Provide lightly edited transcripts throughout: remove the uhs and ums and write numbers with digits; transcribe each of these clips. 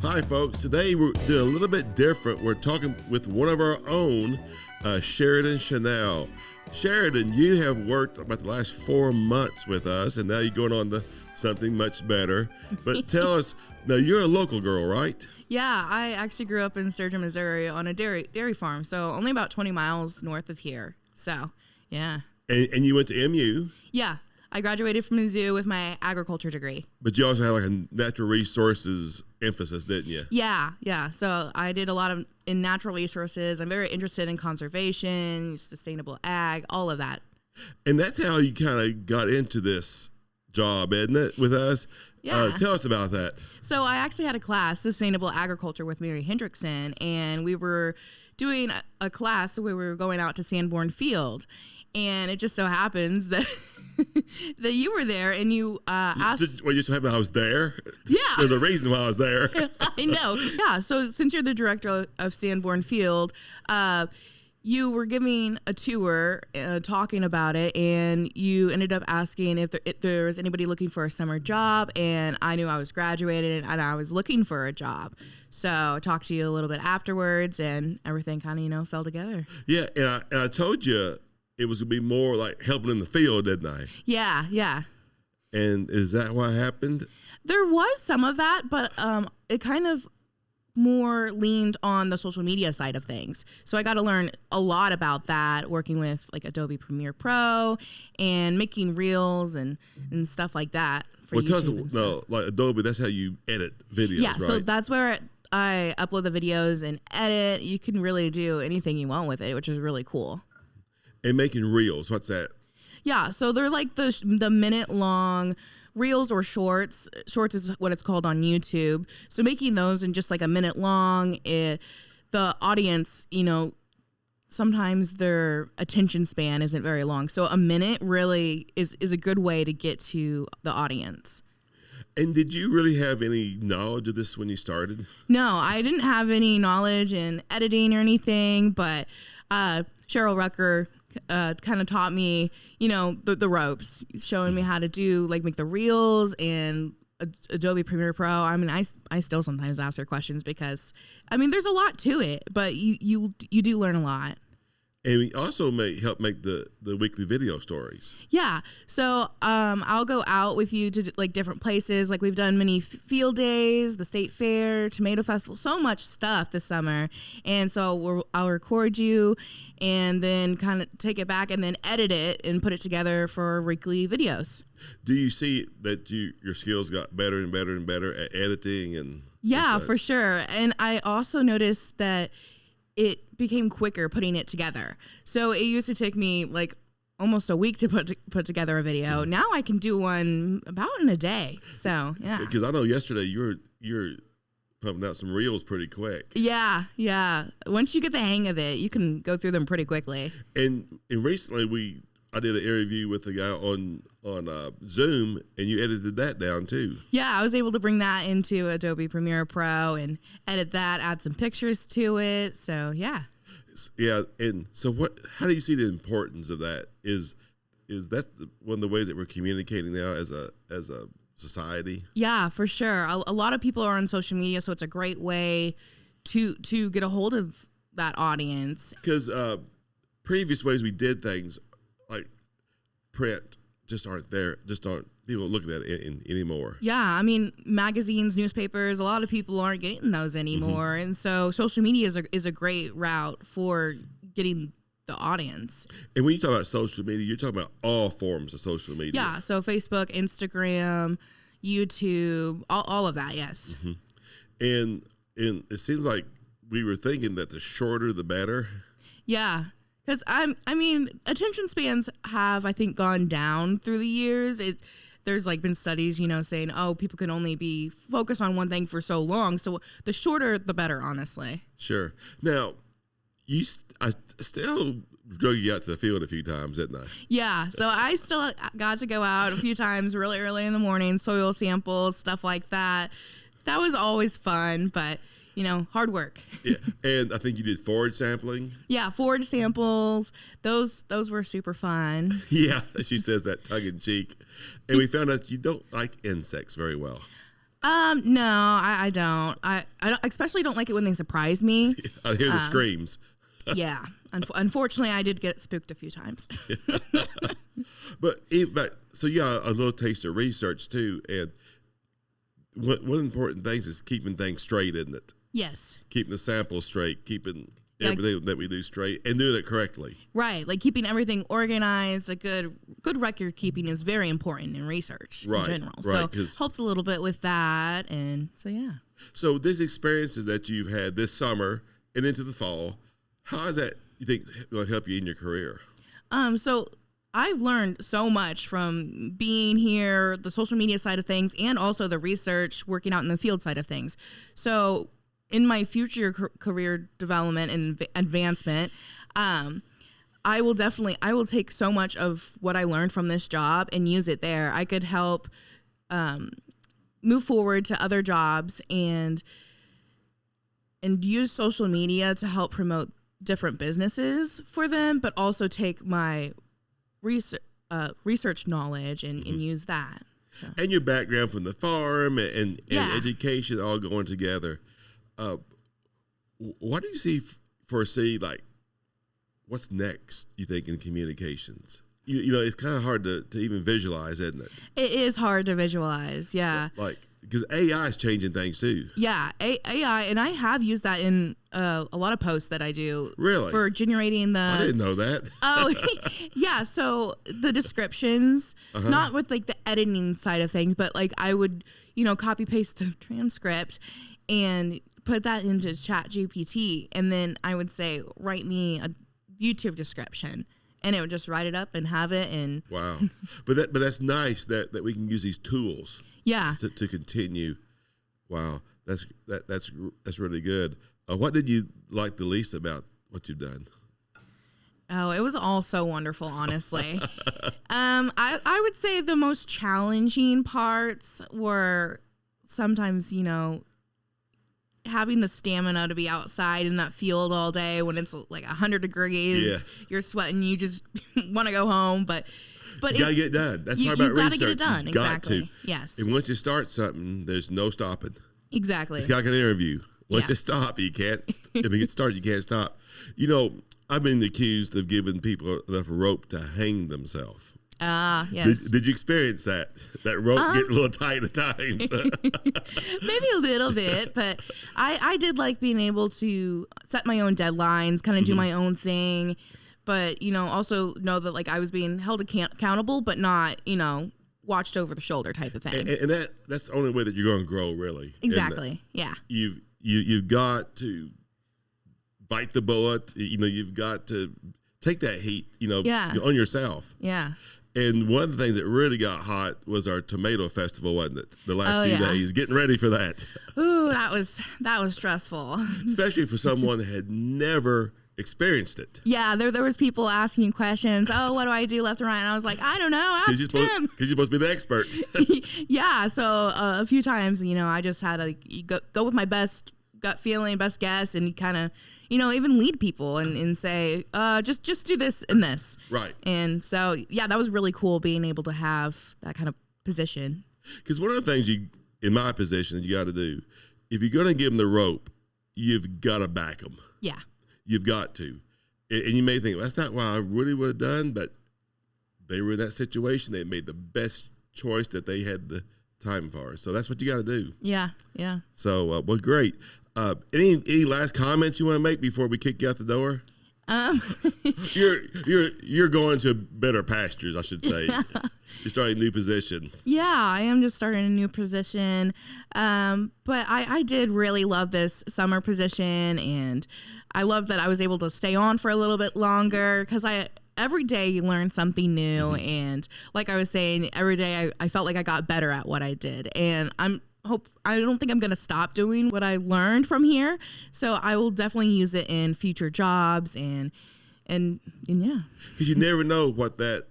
Hi, folks. Today we're doing a little bit different. We're talking with one of our own, Sheridan Chanel. Sheridan, you have worked about the last 4 months with us, and now you're going on to something much better. But tell us, now you're a local girl, right? Yeah, I actually grew up in Sturgeon, Missouri on a dairy farm, so only about 20 miles north of here. So, yeah. And you went to MU. Yeah, I graduated from Mizzou with my agriculture degree. But you also had like a natural resources emphasis, didn't you? Yeah. So I did a lot in natural resources. I'm very interested in conservation, sustainable ag, all of that. And that's how you kind of got into this job, isn't it, with us? Yeah. Tell us about that. So I actually had a class, Sustainable Agriculture with Mary Hendrickson, and we were doing a class where we were going out to Sanborn Field. And it just so happens that that you were there and you asked. Well, just so happened I was there? Yeah. There's a reason why I was there. I know. Yeah. So since you're the director of Sanborn Field, you were giving a tour, talking about it, and you ended up asking if there was anybody looking for a summer job. And I knew I was graduated and I was looking for a job. So I talked to you a little bit afterwards, and everything kind of, fell together. Yeah. And I told you it was going to be more like helping in the field, didn't I? Yeah. And is that what happened? There was some of that, but it kind of more leaned on the social media side of things. So I got to learn a lot about that, working with like Adobe Premiere Pro and making reels and stuff like that for YouTube. Like Adobe, that's how you edit videos, yeah, right? So that's where I upload the videos and edit. You can really do anything you want with it, which is really cool. And making reels, what's that? Yeah, so they're like the minute long reels or shorts. Shorts is what it's called on YouTube. So making those in just like a minute long, the audience, sometimes their attention span isn't very long. So a minute really is a good way to get to the audience. And did you really have any knowledge of this when you started? No, I didn't have any knowledge in editing or anything, but Cheryl Rucker kind of taught me, the ropes, showing me how to do, like, make the reels and Adobe Premiere Pro. I mean, I still sometimes ask her questions because, there's a lot to it, but you do learn a lot. And we also help make the weekly video stories. Yeah. So I'll go out with you to like different places. Like we've done many field days, the state fair, tomato festival, so much stuff this summer. And so I'll record you and then kind of take it back and then edit it and put it together for weekly videos. Do you see that your skills got better and better and better at editing and? Yeah, for sure. And I also noticed that it became quicker putting it together. So it used to take me like almost a week to put together a video. Now I can do one about in a day. So yeah. Because I know yesterday you're pumping out some reels pretty quick. Yeah. Once you get the hang of it, you can go through them pretty quickly. And recently I did an interview with a guy on Zoom, and you edited that down too. Yeah, I was able to bring that into Adobe Premiere Pro and edit that, add some pictures to it. So yeah. Yeah, and so how do you see the importance of that? Is that one of the ways that we're communicating now as a society? Yeah, for sure. A lot of people are on social media, so it's a great way to get a hold of that audience. Because previous ways we did things like print just aren't people looking at it anymore. Yeah, magazines, newspapers, a lot of people aren't getting those anymore. Mm-hmm. And so social media is a great route for getting the audience. And when you talk about social media, you're talking about all forms of social media. Yeah, so Facebook, Instagram, YouTube, all of that, yes. Mm-hmm. And it seems like we were thinking that the shorter the better. Yeah. Because attention spans have, I think, gone down through the years. There's like been studies, saying, people can only be focused on one thing for so long. So the shorter, the better, honestly. Sure. Now, I still drug you out to the field a few times, didn't I? Yeah. So I still got to go out a few times really early in the morning, soil samples, stuff like that. That was always fun, but hard work. Yeah, and I think you did forage sampling. Yeah, forage samples. Those were super fun. Yeah, she says that tongue in cheek. And we found out you don't like insects very well. No, I don't. I don't, especially don't like it when they surprise me. I hear the screams. Yeah. Unfortunately, I did get spooked a few times. But so you got a little taste of research too, and one of the important things is keeping things straight, isn't it? Yes. Keeping the sample straight, keeping Yeah. everything that we do straight, and doing it correctly. Right. Like keeping everything organized, a good record keeping is very important in research Right, in general. right, So 'cause- helps a little bit with that. And so, yeah. So these experiences that you've had this summer and into the fall, how is that you think going to help you in your career? So I've learned so much from being here, the social media side of things, and also the research, working out in the field side of things. So in my future career development and advancement, I will take so much of what I learned from this job and use it there. I could help move forward to other jobs and use social media to help promote different businesses for them, but also take my research knowledge and use that. So. And your background from the farm and Yeah. education all going together. What do you foresee, like, what's next, you think, in communications? You know, it's kind of hard to even visualize, isn't it? It is hard to visualize, yeah. Like, because AI is changing things too. Yeah, AI, and I have used that in a lot of posts that I do. Really? For generating the... I didn't know that. Oh, yeah. So the descriptions, not with like the editing side of things, but like I would, copy paste the transcript and put that into ChatGPT. And then I would say, write me a YouTube description. And it would just write it up and have it. And Wow. But that's nice that we can use these tools yeah. to continue. Wow. That's really good. What did you like the least about what you've done? Oh, it was all so wonderful, honestly. I would say the most challenging parts were sometimes, having the stamina to be outside in that field all day when it's like 100 degrees. Yeah. You're sweating. You just want to go home, but You got to get it done. That's you part about gotta research. get it done. You got Exactly. to. Yes. And once you start something, there's no stopping. Exactly. It's like an interview. Once Yeah. you stop, you can't. If you get started, you can't stop. I've been accused of giving people enough rope to hang themselves. Yes. Did you experience that? That rope getting a little tight at times. Maybe a little bit, but I did like being able to set my own deadlines, kind of do my own thing, but, also know that like I was being held accountable, but not, watched over the shoulder type of thing. and that's the only way that you're going to grow, really. Exactly. Yeah. You've got to bite the bullet. You've got to take that heat, Yeah. on yourself. Yeah. And one of the things that really got hot was our tomato festival, wasn't it? The last few yeah. days, getting ready for that. Ooh, that was stressful. Especially for someone that had never experienced it. Yeah, there was people asking me questions. Oh, what do I do left and right? And I was like, I don't know. Ask Tim. Because you're supposed to be the expert. Yeah. So a few times, I just had to go with my best gut feeling, best guess, and kind of, even lead people and say, just do this and this. Right. And so, yeah, that was really cool being able to have that kind of position. Because one of the things in my position, you got to do, if you're going to give them the rope, you've got to back them. Yeah. You've got to. And you may think, well, that's not what I really would have done, but they were in that situation. They made the best choice that they had the time for. So that's what you got to do. Yeah. Yeah. So, well, great. Any last comments you want to make before we kick you out the door? You're going to better pastures, I should say. You're starting a new position. Yeah, I am just starting a new position. But I did really love this summer position, and I love that I was able to stay on for a little bit longer because every day you learn something new. And like I was saying, every day I felt like I got better at what I did. And I don't think I'm going to stop doing what I learned from here. So I will definitely use it in future jobs and yeah. Because you never know what that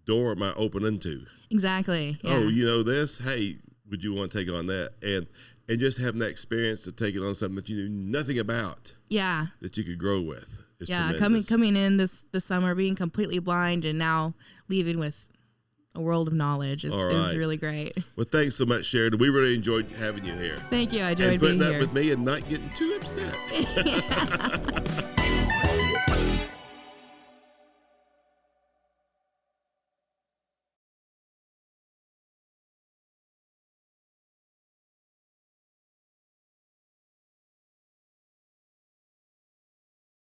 door might open into. Exactly. Yeah. Oh, this? Hey, would you want to take on that? And just having that experience to take it on something that you knew nothing about. Yeah. That you could grow with. Is yeah. tremendous. Coming in this summer, being completely blind and now leaving with a world of knowledge. It All was right. really great. Well, thanks so much, Sheridan. We really enjoyed having you here. Thank you. I And enjoyed putting being up here. with me and not getting too upset.